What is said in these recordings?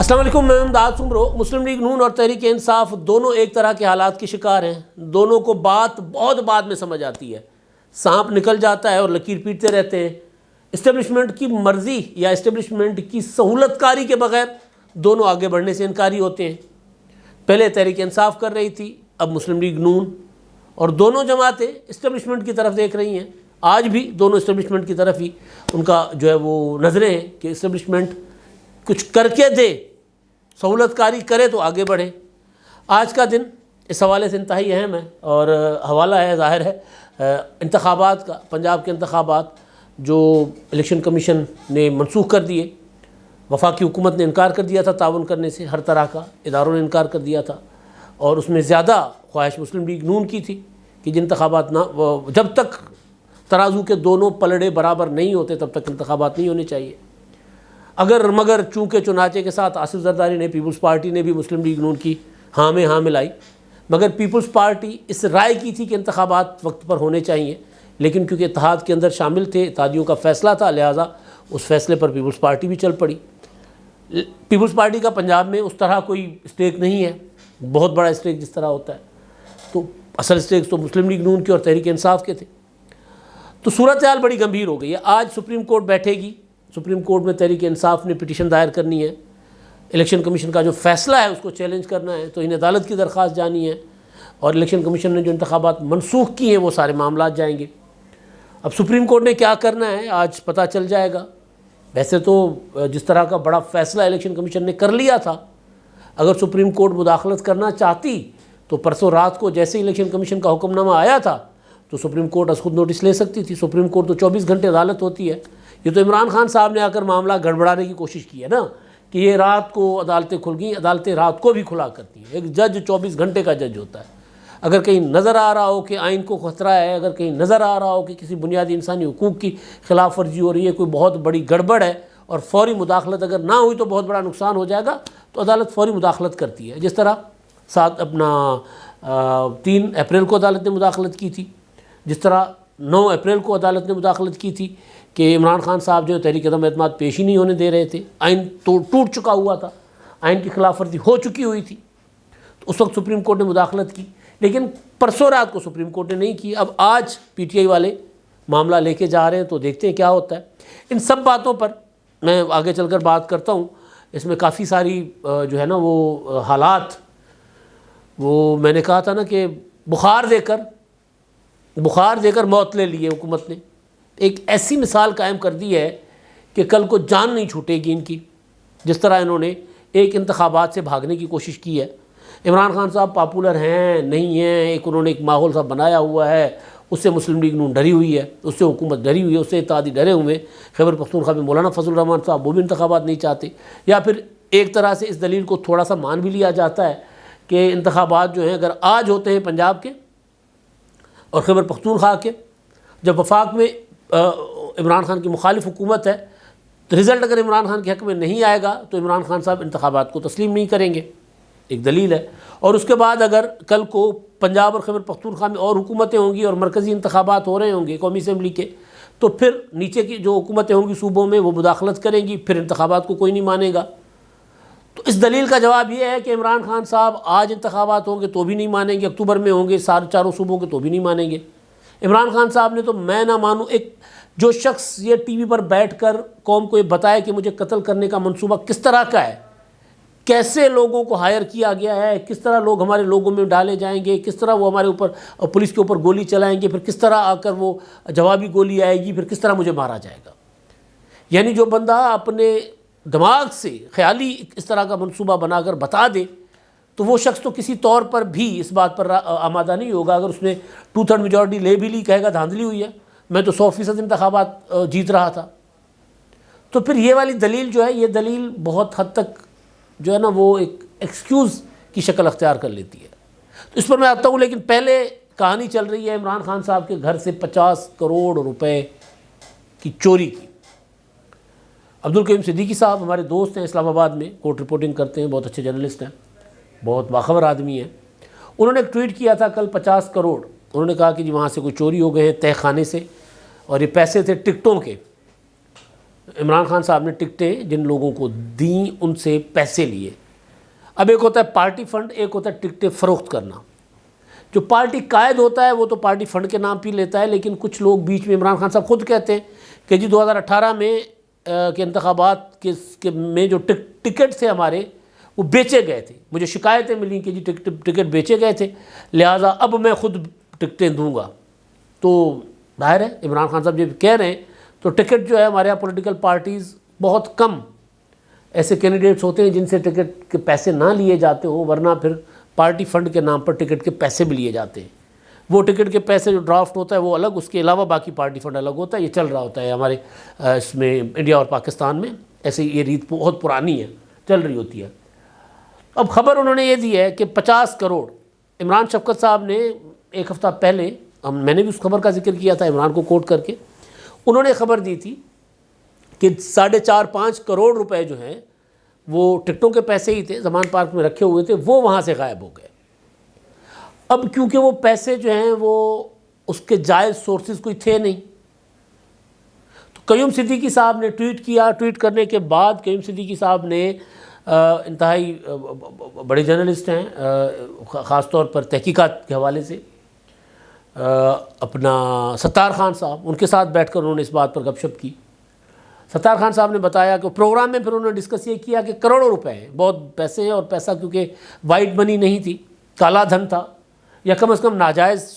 السلام علیکم، میں امداد سمرو۔ مسلم لیگ نون اور تحریک انصاف دونوں ایک طرح کے حالات کی شکار ہیں۔ دونوں کو بات بہت بعد میں سمجھ آتی ہے، سانپ نکل جاتا ہے اور لکیر پیٹتے رہتے ہیں۔ اسٹیبلشمنٹ کی مرضی یا اسٹیبلشمنٹ کی سہولت کاری کے بغیر دونوں آگے بڑھنے سے انکاری ہوتے ہیں۔ پہلے تحریک انصاف کر رہی تھی، اب مسلم لیگ نون، اور دونوں جماعتیں اسٹیبلشمنٹ کی طرف دیکھ رہی ہیں۔ آج بھی دونوں اسٹیبلشمنٹ کی طرف ہی ان کا جو ہے وہ نظریں ہیں کہ اسٹیبلشمنٹ کچھ کر کے دے، سہولت کاری کرے تو آگے بڑھے۔ آج کا دن اس حوالے سے انتہائی اہم ہے، اور حوالہ ہے ظاہر ہے انتخابات کا، پنجاب کے انتخابات جو الیکشن کمیشن نے منسوخ کر دیے۔ وفاقی حکومت نے انکار کر دیا تھا تعاون کرنے سے، ہر طرح کا اداروں نے انکار کر دیا تھا، اور اس میں زیادہ خواہش مسلم لیگ نون کی تھی کہ جن انتخابات جب تک ترازو کے دونوں پلڑے برابر نہیں ہوتے تب تک انتخابات نہیں ہونے چاہیے۔ مگر چونکہ چنانچہ کے ساتھ آصف زرداری نے، پیپلز پارٹی نے بھی مسلم لیگ نون کی ہاں میں ہاں ملائی، مگر پیپلز پارٹی اس رائے کی تھی کہ انتخابات وقت پر ہونے چاہیے، لیکن کیونکہ اتحاد کے اندر شامل تھے، اتحادیوں کا فیصلہ تھا، لہٰذا اس فیصلے پر پیپلز پارٹی بھی چل پڑی۔ پیپلز پارٹی کا پنجاب میں اس طرح کوئی اسٹیک نہیں ہے، بہت بڑا اسٹیک جس طرح ہوتا ہے، تو اصل اسٹیک تو مسلم لیگ نون کے اور تحریک انصاف کے تھے۔ تو صورتحال بڑی گمبھیر ہو گئی ہے۔ آج سپریم کورٹ بیٹھے گی، سپریم کورٹ میں تحریک انصاف نے پٹیشن دائر کرنی ہے، الیکشن کمیشن کا جو فیصلہ ہے اس کو چیلنج کرنا ہے، تو انہیں عدالت کی درخواست جانی ہے، اور الیکشن کمیشن نے جو انتخابات منسوخ کیے ہیں وہ سارے معاملات جائیں گے۔ اب سپریم کورٹ نے کیا کرنا ہے آج پتہ چل جائے گا۔ ویسے تو جس طرح کا بڑا فیصلہ الیکشن کمیشن نے کر لیا تھا، اگر سپریم کورٹ مداخلت کرنا چاہتی تو پرسوں رات کو جیسے ہی الیکشن کمیشن کا حکم نامہ آیا تھا تو سپریم کورٹ از خود نوٹس لے سکتی تھی۔ سپریم کورٹ تو 24 گھنٹے عدالت ہوتی ہے۔ یہ تو عمران خان صاحب نے آ کر معاملہ گڑبڑانے کی کوشش کی ہے نا، کہ یہ رات کو عدالتیں کھل گئیں، عدالتیں رات کو بھی کھلا کرتی ہیں۔ ایک جج 24 گھنٹے کا جج ہوتا ہے۔ اگر کہیں نظر آ رہا ہو کہ آئین کو خطرہ ہے، اگر کہیں نظر آ رہا ہو کہ کسی بنیادی انسانی حقوق کی خلاف ورزی ہو رہی ہے، کوئی بہت بڑی گڑبڑ ہے، اور فوری مداخلت اگر نہ ہوئی تو بہت بڑا نقصان ہو جائے گا، تو عدالت فوری مداخلت کرتی ہے۔ جس طرح 3 اپریل کو عدالت نے مداخلت کی تھی، جس طرح 9 اپریل کو عدالت نے مداخلت کی تھی کہ عمران خان صاحب جو تحریک عدم اعتماد پیش ہی نہیں ہونے دے رہے تھے، آئین تو ٹوٹ چکا ہوا تھا، آئین کی خلاف ورزی ہو چکی ہوئی تھی، تو اس وقت سپریم کورٹ نے مداخلت کی، لیکن پرسوں رات کو سپریم کورٹ نے نہیں کی۔ اب آج پی ٹی آئی والے معاملہ لے کے جا رہے ہیں، تو دیکھتے ہیں کیا ہوتا ہے۔ ان سب باتوں پر میں آگے چل کر بات کرتا ہوں۔ اس میں کافی ساری جو ہے نا وہ حالات، وہ میں نے کہا تھا نا کہ بخار دے کر موت لے لی ہے حکومت نے۔ ایک ایسی مثال قائم کر دی ہے کہ کل کو جان نہیں چھوٹے گی ان کی، جس طرح انہوں نے ایک انتخابات سے بھاگنے کی کوشش کی ہے۔ عمران خان صاحب پاپولر ہیں نہیں ہیں، انہوں نے ایک ماحول سا بنایا ہوا ہے، اس سے مسلم لیگ نون ڈری ہوئی ہے، اس سے حکومت ڈری ہوئی ہے، اس سے اتحادی ڈرے ہوئے۔ خیبر پختونخوا میں مولانا فضل الرحمان صاحب وہ بھی انتخابات نہیں چاہتے، یا پھر ایک طرح سے اس دلیل کو تھوڑا سا مان بھی لیا جاتا ہے کہ انتخابات جو ہیں اگر آج ہوتے ہیں پنجاب کے اور خیبر پختونخوا کے، جب وفاق میں عمران خان کی مخالف حکومت ہے، تو رزلٹ اگر عمران خان کے حق میں نہیں آئے گا تو عمران خان صاحب انتخابات کو تسلیم نہیں کریں گے، ایک دلیل ہے۔ اور اس کے بعد اگر کل کو پنجاب اور خیبر پختونخوا میں اور حکومتیں ہوں گی اور مرکزی انتخابات ہو رہے ہوں گے قومی اسمبلی کے، تو پھر نیچے کی جو حکومتیں ہوں گی صوبوں میں وہ مداخلت کریں گی، پھر انتخابات کو کوئی نہیں مانے گا۔ تو اس دلیل کا جواب یہ ہے کہ عمران خان صاحب آج انتخابات ہوں گے تو بھی نہیں مانیں گے، اکتوبر میں ہوں گے چاروں صوبوں کے تو بھی نہیں مانیں گے۔ عمران خان صاحب نے تو میں نہ مانوں، ایک جو شخص یہ ٹی وی پر بیٹھ کر قوم کو یہ بتائے کہ مجھے قتل کرنے کا منصوبہ کس طرح کا ہے، کیسے لوگوں کو ہائر کیا گیا ہے، کس طرح لوگ ہمارے لوگوں میں ڈالے جائیں گے، کس طرح وہ ہمارے اوپر پولیس کے اوپر گولی چلائیں گے، پھر کس طرح آ کر وہ جوابی گولی آئے گی، پھر کس طرح مجھے مارا جائے گا۔ یعنی جو بندہ اپنے دماغ سے خیالی اس طرح کا منصوبہ بنا کر بتا دے، تو وہ شخص تو کسی طور پر بھی اس بات پر آمادہ نہیں ہوگا۔ اگر اس نے 2/3 میجورٹی لے بھی لی، کہے گا دھاندلی ہوئی ہے، میں تو 100% انتخابات جیت رہا تھا۔ تو پھر یہ والی دلیل جو ہے، یہ دلیل بہت حد تک جو ہے نا وہ ایک ایکسکیوز کی شکل اختیار کر لیتی ہے۔ تو اس پر میں آتا ہوں، لیکن پہلے کہانی چل رہی ہے عمران خان صاحب کے گھر سے 50 کروڑ روپے کی چوری کی۔ عبدالقیوم صدیقی صاحب ہمارے دوست ہیں، اسلام آباد میں کورٹ رپورٹنگ کرتے ہیں، بہت اچھے جرنلسٹ ہیں، بہت باخبر آدمی ہیں۔ انہوں نے ایک ٹویٹ کیا تھا کل 50 کروڑ، انہوں نے کہا کہ جی وہاں سے کوئی چوری ہو گئے ہیں تہہ خانے سے، اور یہ پیسے تھے ٹکٹوں کے، عمران خان صاحب نے ٹکٹیں جن لوگوں کو دیں ان سے پیسے لیے. اب ایک ہوتا ہے پارٹی فنڈ، ایک ہوتا ہے ٹکٹیں فروخت کرنا. جو پارٹی قائد ہوتا ہے وہ تو پارٹی فنڈ کے نام پہ لیتا ہے، لیکن کچھ لوگ بیچ میں، عمران خان صاحب خود کہتے ہیں کہ جی 2018 میں کے انتخابات میں جو ٹکٹ تھے ہمارے وہ بیچے گئے تھے. مجھے شکایتیں ملیں کہ جی ٹکٹ بیچے گئے تھے، لہٰذا اب میں خود ٹکٹیں دوں گا. تو ظاہر ہے عمران خان صاحب جب کہہ رہے ہیں تو ٹکٹ جو ہے ہمارے یہاں پولیٹیکل پارٹیز بہت کم ایسے کینڈیڈیٹس ہوتے ہیں جن سے ٹکٹ کے پیسے نہ لیے جاتے ہوں، ورنہ پھر پارٹی فنڈ کے نام پر ٹکٹ کے پیسے بھی لیے جاتے ہیں. وہ ٹکٹ کے پیسے جو ڈرافٹ ہوتا ہے وہ الگ، اس کے علاوہ باقی پارٹی فنڈ الگ ہوتا ہے. یہ چل رہا ہوتا ہے ہمارے اس میں انڈیا اور پاکستان میں، ایسے یہ ریت بہت پرانی ہے، چل رہی ہوتی ہے. اب خبر انہوں نے یہ دی ہے کہ 50 کروڑ عمران شفقت صاحب نے ایک ہفتہ پہلے، میں نے بھی اس خبر کا ذکر کیا تھا عمران کو کوٹ کر کے، انہوں نے خبر دی تھی کہ 4.5-5 کروڑ روپے جو ہیں وہ ٹکٹوں کے پیسے ہی تھے، زمان پارک میں رکھے ہوئے تھے، وہ وہاں سے غائب ہو گئے. اب کیونکہ وہ پیسے جو ہیں وہ اس کے جائز سورسز کوئی تھے نہیں، تو قیوم صدیقی صاحب نے ٹویٹ کیا. ٹویٹ کرنے کے بعد قیوم صدیقی صاحب نے انتہائی بڑے جرنلسٹ ہیں، خاص طور پر تحقیقات کے حوالے سے، اپنا ستار خان صاحب، ان کے ساتھ بیٹھ کر انہوں نے اس بات پر گپ شپ کی. ستار خان صاحب نے بتایا کہ پروگرام میں پھر انہوں نے ڈسکس یہ کیا کہ کروڑوں روپے ہیں، بہت پیسے ہیں، اور پیسہ کیونکہ وائٹ منی نہیں تھی، کالا دھن تھا، یا کم از کم ناجائز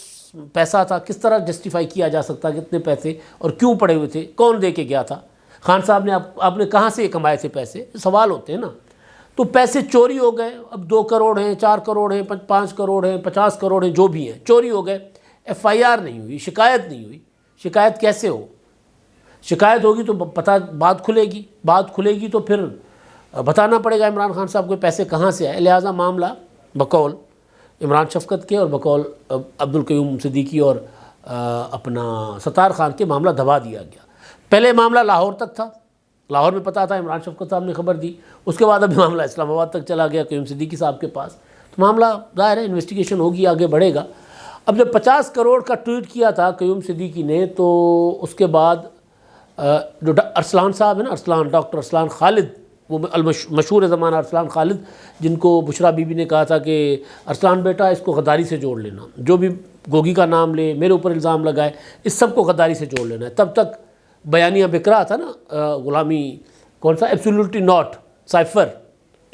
پیسہ تھا. کس طرح جسٹیفائی کیا جا سکتا کہ اتنے پیسے اور کیوں پڑے ہوئے تھے، کون دے کے گیا تھا خان صاحب نے، آپ نے کہاں سے یہ کمائے تھے پیسے، سوال ہوتے ہیں نا. تو پیسے چوری ہو گئے. اب 2 کروڑ ہیں، 4 کروڑ ہیں، 5 کروڑ ہیں، 50 کروڑ ہیں، جو بھی ہیں چوری ہو گئے. FIR نہیں ہوئی، شکایت نہیں ہوئی. شکایت کیسے ہو؟ شکایت ہوگی تو بات کھلے گی تو پھر بتانا پڑے گا عمران خان صاحب کو پیسے کہاں سے آئے. لہٰذا معاملہ بقول عمران شفقت کے اور بقول عبدالقیوم صدیقی اور اپنا ستار خان کے معاملہ دبا دیا گیا. پہلے معاملہ لاہور تک تھا، لاہور میں پتہ تھا، عمران شفقت صاحب نے خبر دی. اس کے بعد ابھی معاملہ اسلام آباد تک چلا گیا قیوم صدیقی صاحب کے پاس. تو معاملہ ظاہر ہے انویسٹیگیشن ہوگی، آگے بڑھے گا. اب جب 50 کروڑ کا ٹویٹ کیا تھا قیوم صدیقی نے، تو اس کے بعد جو ارسلان صاحب ہیں نا، ڈاکٹر ارسلان خالد، وہ مشہور زمانہ ارسلان خالد، جن کو بشرا بی بی نے کہا تھا کہ ارسلان بیٹا اس کو غداری سے جوڑ لینا، جو بھی گوگی کا نام لے، میرے اوپر الزام لگائے، اس سب کو غداری سے جوڑ لینا ہے. تب تک بیانیہ بک رہا تھا نا غلامی، کون سا، ایبسولوٹلی ناٹ سائفر.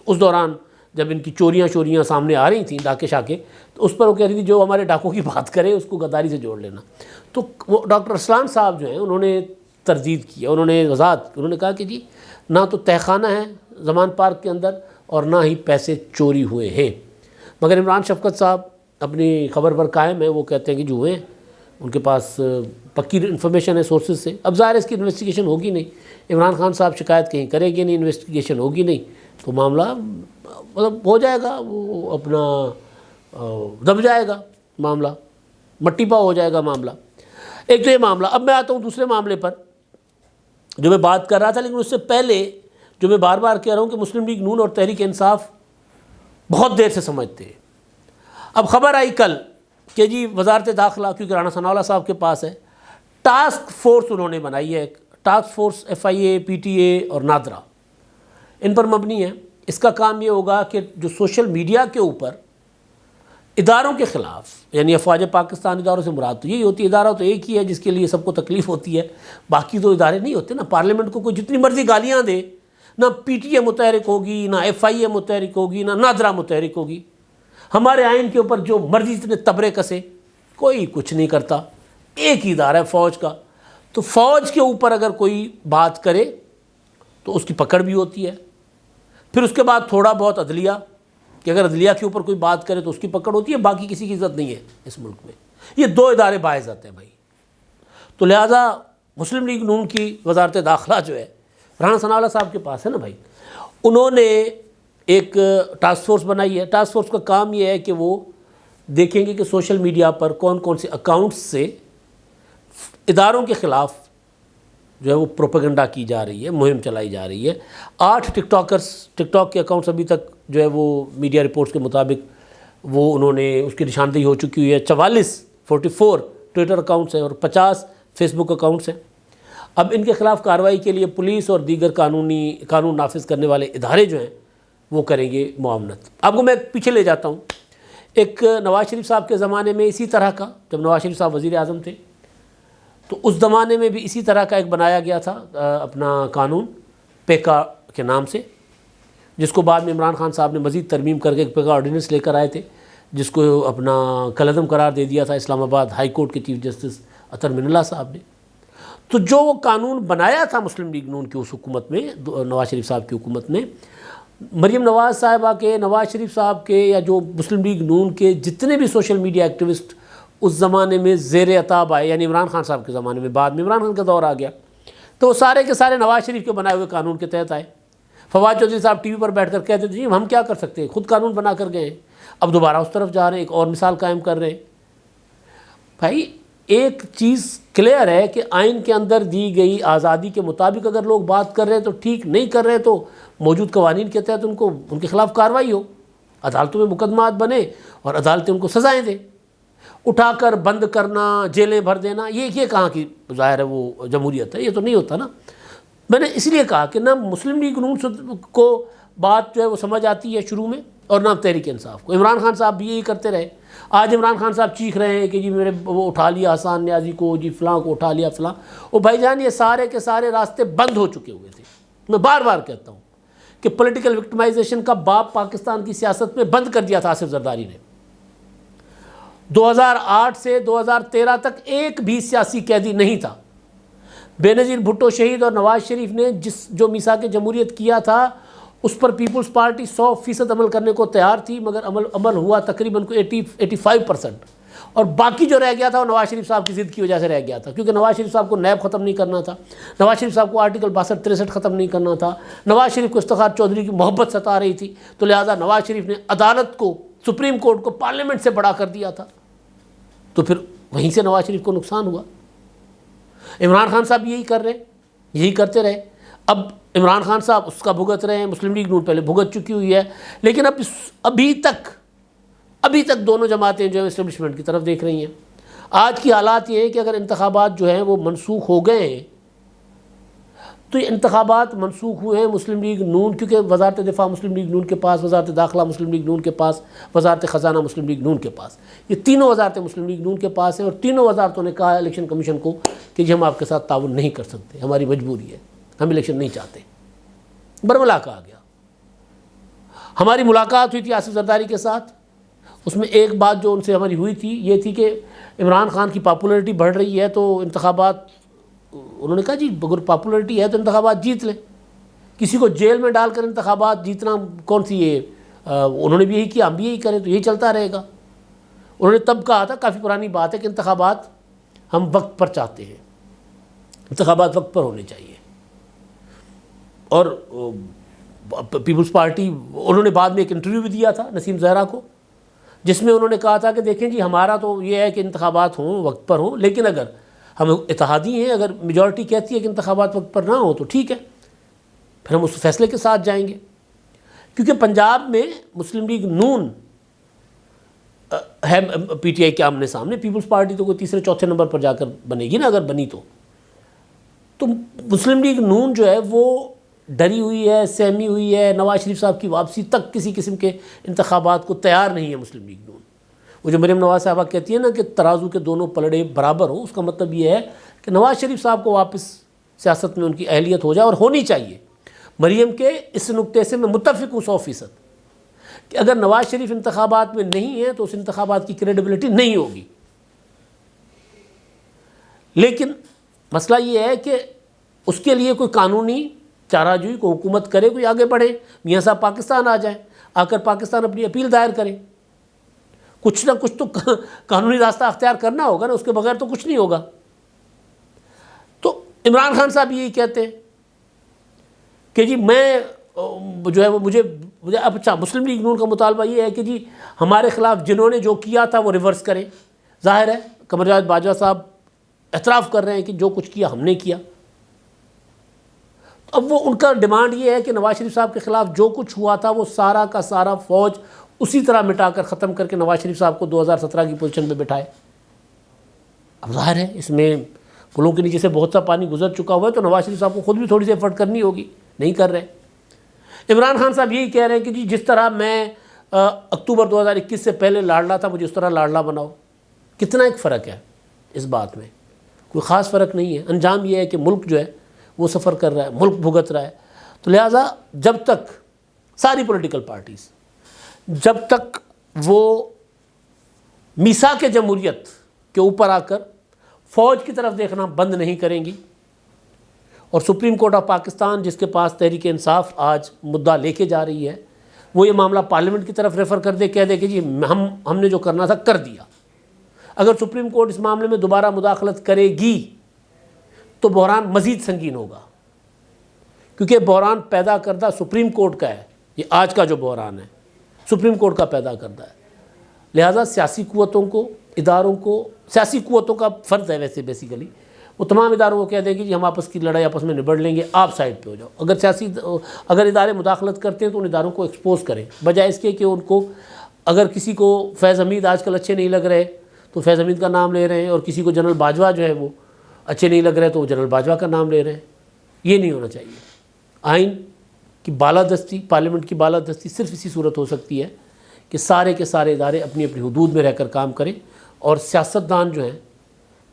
اس دوران جب ان کی چوریاں سامنے آ رہی تھیں، ڈاکے شاکے، تو اس پر وہ کہہ رہی تھی جو ہمارے ڈاکوں کی بات کرے اس کو غداری سے جوڑ لینا. تو وہ ڈاکٹر ارسلان صاحب جو ہیں انہوں نے تردید کیا، انہوں نے وضاحت، انہوں نے کہا کہ جی نہ تو تہخانہ ہے زمان پارک کے اندر اور نہ ہی پیسے چوری ہوئے ہیں. مگر عمران شفقت صاحب اپنی خبر پر قائم ہیں، وہ کہتے ہیں کہ جو ہوئے ہیں، ان کے پاس پکی انفارمیشن ہے سورسز سے. اب ظاہر اس کی انویسٹیگیشن ہوگی نہیں، عمران خان صاحب شکایت کہیں کرے گی نہیں، انویسٹیگیشن ہوگی نہیں، تو معاملہ مطلب ہو جائے گا، وہ اپنا دب جائے گا معاملہ، مٹی پا ہو جائے گا معاملہ. ایک تو یہ معاملہ. اب میں آتا ہوں دوسرے معاملے پر جو میں بات کر رہا تھا، لیکن اس سے پہلے جو میں بار بار کہہ رہا ہوں کہ مسلم لیگ نون اور تحریک انصاف بہت دیر سے سمجھتے ہیں. اب خبر آئی کل کہ جی وزارت داخلہ، کیونکہ رانا ثناء اللہ صاحب کے پاس ہے، ٹاسک فورس انہوں نے بنائی ہے. ٹاسک فورس FIA، PTA اور نادرا ان پر مبنی ہے. اس کا کام یہ ہوگا کہ جو سوشل میڈیا کے اوپر اداروں کے خلاف، یعنی افواج پاکستان اداروں سے مراد تو یہی ہوتی ہے، ادارہ تو ایک ہی ہے جس کے لیے سب کو تکلیف ہوتی ہے، باقی تو ادارے نہیں ہوتے نا. پارلیمنٹ کو کوئی جتنی مرضی گالیاں دے، نہ PTA متحرک ہوگی، نہ FIA متحرک ہوگی، نہ نادرا متحرک ہوگی. ہمارے آئین کے اوپر جو مرضی اتنے تبرے کسے، کوئی کچھ نہیں کرتا. ایک ہی ادارہ ہے فوج کا، تو فوج کے اوپر اگر کوئی بات کرے تو اس کی پکڑ بھی ہوتی ہے. پھر اس کے بعد تھوڑا بہت عدلیہ، کہ اگر عدلیہ کے اوپر کوئی بات کرے تو اس کی پکڑ ہوتی ہے، باقی کسی کی عزت نہیں ہے اس ملک میں. یہ 2 ادارے باعزت ہیں بھائی. تو لہٰذا مسلم لیگ نون کی وزارت داخلہ جو ہے رانا ثناء اللہ صاحب کے پاس ہے نا بھائی، انہوں نے ایک ٹاسک فورس بنائی ہے. ٹاسک فورس کا کام یہ ہے کہ وہ دیکھیں گے کہ سوشل میڈیا پر کون کون سے اکاؤنٹس سے اداروں کے خلاف جو ہے وہ پروپیگنڈا کی جا رہی ہے، مہم چلائی جا رہی ہے. 8 ٹک ٹاک کے اکاؤنٹس ابھی تک جو ہے وہ میڈیا رپورٹس کے مطابق وہ انہوں نے اس کی نشاندہی ہو چکی ہوئی ہے. 44 ٹویٹر اکاؤنٹس ہیں اور 50 فیس بک اکاؤنٹس ہیں. اب ان کے خلاف کارروائی کے لیے پولیس اور دیگر قانون نافذ کرنے والے ادارے جو ہیں وہ کریں گے معاونت۔ آپ کو میں پیچھے لے جاتا ہوں، ایک نواز شریف صاحب کے زمانے میں اسی طرح کا، جب نواز شریف صاحب وزیر اعظم تھے تو اس زمانے میں بھی اسی طرح کا ایک بنایا گیا تھا اپنا قانون پیکا کے نام سے، جس کو بعد میں عمران خان صاحب نے مزید ترمیم کر کے ایک پیکا آرڈیننس لے کر آئے تھے، جس کو اپنا کالعدم قرار دے دیا تھا اسلام آباد ہائی کورٹ کے چیف جسٹس اطہر من اللہ صاحب نے۔ تو جو وہ قانون بنایا تھا مسلم لیگ نون کی اس حکومت میں، نواز شریف صاحب کی حکومت میں، مریم نواز صاحبہ کے، نواز شریف صاحب کے، یا جو مسلم لیگ نون کے جتنے بھی سوشل میڈیا ایکٹیوسٹ اس زمانے میں زیر عتاب آئے، یعنی عمران خان صاحب کے زمانے میں، بعد میں عمران خان کا دور آ گیا، تو وہ سارے کے سارے نواز شریف کے بنائے ہوئے قانون کے تحت آئے۔ فواد چودھری صاحب ٹی وی پر بیٹھ کر کہتے تھے جی ہم کیا کر سکتے ہیں، خود قانون بنا کر گئے ہیں، اب دوبارہ اس طرف جا رہے ہیں، ایک اور مثال قائم کر رہے ہیں۔ بھائی ایک چیز کلیئر ہے کہ آئین کے اندر دی گئی آزادی کے مطابق اگر لوگ بات کر رہے ہیں تو ٹھیک، نہیں کر رہے تو موجود قوانین کے تحت ان کے خلاف کارروائی ہو، عدالتوں میں مقدمات بنے اور عدالتیں ان کو سزائیں دیں۔ اٹھا کر بند کرنا، جیلیں بھر دینا، یہ کہاں کی ظاہر ہے وہ جمہوریت ہے، یہ تو نہیں ہوتا نا۔ میں نے اس لیے کہا کہ نہ مسلم لیگ نون کو بات جو ہے وہ سمجھ آتی ہے شروع میں، اور نہ تحریک انصاف کو۔ عمران خان صاحب بھی یہی کرتے رہے۔ آج عمران خان صاحب چیخ رہے ہیں کہ جی میرے وہ اٹھا لیا حسان نیازی کو، جی فلاں کو اٹھا لیا فلاں۔ وہ بھائی جان یہ سارے کے سارے راستے بند ہو چکے ہوئے تھے۔ میں بار بار کہتا ہوں کہ پولیٹیکل وکٹمائزیشن کا باب پاکستان کی سیاست میں بند کر دیا تھا آصف زرداری نے۔ 2008 سے 2013 تک ایک بھی سیاسی قیدی نہیں تھا۔ بے نظیر بھٹو شہید اور نواز شریف نے جو میثاق جمہوریت کیا تھا اس پر پیپلز پارٹی 100% عمل کرنے کو تیار تھی، مگر عمل ہوا تقریباً 85%، اور باقی جو رہ گیا تھا وہ نواز شریف صاحب کی ضد کی وجہ سے رہ گیا تھا، کیونکہ نواز شریف صاحب کو نیب ختم نہیں کرنا تھا، نواز شریف صاحب کو آرٹیکل 62-63 ختم نہیں کرنا تھا، نواز شریف کو افتخار چودھری کی محبت ستا رہی تھی، تو لہٰذا نواز شریف نے عدالت کو، سپریم کورٹ کو پارلیمنٹ سے بڑا کر دیا تھا، تو پھر وہیں سے نواز شریف کو نقصان ہوا۔ عمران خان صاحب یہی کرتے رہے۔ اب عمران خان صاحب اس کا بھگت رہے ہیں، مسلم لیگ نون پہلے بھگت چکی ہوئی ہے، لیکن ابھی تک دونوں جماعتیں جو ہیں اسٹیبلشمنٹ کی طرف دیکھ رہی ہیں۔ آج کی حالات یہ ہے کہ اگر انتخابات جو ہیں وہ منسوخ ہو گئے ہیں تو یہ انتخابات منسوخ ہوئے ہیں مسلم لیگ نون، کیونکہ وزارت دفاع مسلم لیگ نون کے پاس، وزارت داخلہ مسلم لیگ نون کے پاس، وزارت خزانہ مسلم لیگ نون کے پاس، یہ تینوں وزارتیں مسلم لیگ نون کے پاس ہیں، اور تینوں وزارتوں نے کہا ہے الیکشن کمیشن کو کہ جی ہم آپ کے ساتھ تعاون نہیں کر سکتے، ہماری مجبوری ہے، ہم الیکشن نہیں چاہتے۔ برملا کہا گیا۔ ہماری ملاقات ہوئی تھی آصف زرداری کے ساتھ، اس میں ایک بات جو ان سے ہماری ہوئی تھی یہ تھی کہ عمران خان کی پاپولیرٹی بڑھ رہی ہے تو انتخابات، انہوں نے کہا جی اگر پاپولیرٹی ہے تو انتخابات جیت لیں، کسی کو جیل میں ڈال کر انتخابات جیتنا کون سی یہ، انہوں نے بھی یہی کیا، ہم بھی یہی کریں تو یہی چلتا رہے گا۔ انہوں نے تب کہا تھا، کافی پرانی بات ہے، کہ انتخابات ہم وقت پر چاہتے ہیں، انتخابات وقت پر ہونے چاہیے۔ اور پیپلز پارٹی، انہوں نے بعد میں ایک انٹرویو بھی دیا تھا نسیم زہرا کو، جس میں انہوں نے کہا تھا کہ دیکھیں جی ہمارا تو یہ ہے کہ انتخابات ہوں وقت پر ہوں، لیکن اگر ہم اتحادی ہیں، اگر میجورٹی کہتی ہے کہ انتخابات وقت پر نہ ہوں تو ٹھیک ہے، پھر ہم اس فیصلے کے ساتھ جائیں گے۔ کیونکہ پنجاب میں مسلم لیگ نون ہے پی ٹی آئی کے آمنے سامنے، پیپلز پارٹی تو کوئی تیسرے چوتھے نمبر پر جا کر بنے گی نا، اگر بنی تو مسلم لیگ نون جو ہے وہ ڈری ہوئی ہے، سہمی ہوئی ہے، نواز شریف صاحب کی واپسی تک کسی قسم کے انتخابات کو تیار نہیں ہے مسلم لیگ نون۔ وہ جو مریم نواز صاحبہ کہتی ہے نا کہ ترازو کے دونوں پلڑے برابر ہوں، اس کا مطلب یہ ہے کہ نواز شریف صاحب کو واپس سیاست میں ان کی اہلیت ہو جائے، اور ہونی چاہیے۔ مریم کے اس نقطے سے میں متفق ہوں 100% کہ اگر نواز شریف انتخابات میں نہیں ہے تو اس انتخابات کی کریڈیبلٹی نہیں ہوگی۔ لیکن مسئلہ یہ ہے کہ اس کے لیے کوئی قانونی چارہ جوئی کو حکومت کرے، کوئی آگے بڑھے، میاں صاحب پاکستان آ جائیں، آ کر پاکستان اپنی اپیل دائر کریں، کچھ نہ کچھ تو قانونی راستہ اختیار کرنا ہوگا نا، اس کے بغیر تو کچھ نہیں ہوگا۔ تو عمران خان صاحب یہی کہتے ہیں کہ جی میں جو ہے وہ مجھے اب اچھا مسلم لیگ نون کا مطالبہ یہ ہے کہ جی ہمارے خلاف جنہوں نے جو کیا تھا وہ ریورس کریں۔ ظاہر ہے قمر جاوید باجوہ صاحب اعتراف کر رہے ہیں کہ جو کچھ کیا ہم نے کیا۔ اب وہ ان کا ڈیمانڈ یہ ہے کہ نواز شریف صاحب کے خلاف جو کچھ ہوا تھا وہ سارا کا سارا فوج اسی طرح مٹا کر ختم کر کے نواز شریف صاحب کو 2017 کی پوزیشن پہ بٹھائے۔ اب ظاہر ہے اس میں پلوں کے نیچے سے بہت سا پانی گزر چکا ہوا ہے، تو نواز شریف صاحب کو خود بھی تھوڑی سی ایفرٹ کرنی ہوگی، نہیں کر رہے۔ عمران خان صاحب یہی کہہ رہے ہیں کہ جی جس طرح میں اکتوبر 2021 سے پہلے لاڑلا تھا، مجھے اس طرح لاڑلا بناؤ۔ کتنا ایک فرق ہے اس بات میں، کوئی خاص فرق نہیں ہے۔ انجام یہ ہے کہ ملک جو ہے وہ سفر کر رہا ہے، ملک بھگت رہا ہے۔ تو لہٰذا جب تک ساری پولیٹیکل پارٹیز جب تک وہ میثاق جمہوریت کے اوپر آ کر فوج کی طرف دیکھنا بند نہیں کریں گی، اور سپریم کورٹ آف پاکستان جس کے پاس تحریک انصاف آج مدعا لے کے جا رہی ہے، وہ یہ معاملہ پارلیمنٹ کی طرف ریفر کر دے، کہہ دے کہ جی ہم نے جو کرنا تھا کر دیا۔ اگر سپریم کورٹ اس معاملے میں دوبارہ مداخلت کرے گی تو بحران مزید سنگین ہوگا، کیونکہ بحران پیدا کردہ سپریم کورٹ کا ہے۔ یہ آج کا جو بحران ہے سپریم کورٹ کا پیدا کردہ ہے۔ لہٰذا سیاسی قوتوں کو، اداروں کو، سیاسی قوتوں کا فرض ہے ویسے بیسیکلی، وہ تمام اداروں کو کہہ دیں کہ جی ہم آپس کی لڑائی آپس میں نبڑ لیں گے، آپ سائڈ پہ ہو جاؤ۔ اگر ادارے مداخلت کرتے ہیں تو ان اداروں کو ایکسپوز کریں، بجائے اس کے کہ ان کو، اگر کسی کو فیض حمید آج کل اچھے نہیں لگ رہے تو فیض حمید کا نام لے رہے ہیں، اور کسی کو جنرل باجوہ جو ہے وہ اچھے نہیں لگ رہے تو وہ جنرل باجوہ کا نام لے رہے ہیں۔ یہ نہیں ہونا چاہیے۔ آئین کی بالادستی، پارلیمنٹ کی بالادستی صرف اسی صورت ہو سکتی ہے کہ سارے کے سارے ادارے اپنی اپنی حدود میں رہ کر کام کریں، اور سیاستدان جو ہیں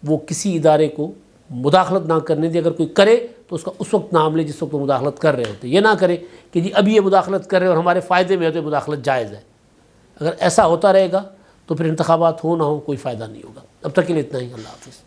وہ کسی ادارے کو مداخلت نہ کرنے دیں۔ اگر کوئی کرے تو اس کا اس وقت نام لے جس وقت وہ مداخلت کر رہے ہوتے، یہ نہ کرے کہ جی ابھی یہ مداخلت کر رہے ہیں اور ہمارے فائدے میں ہے تو مداخلت جائز ہے۔ اگر ایسا ہوتا رہے گا تو پھر انتخابات ہو نہ ہو کوئی فائدہ نہیں ہوگا۔ اب تک کے لیے اتنا ہی، اللہ حافظ۔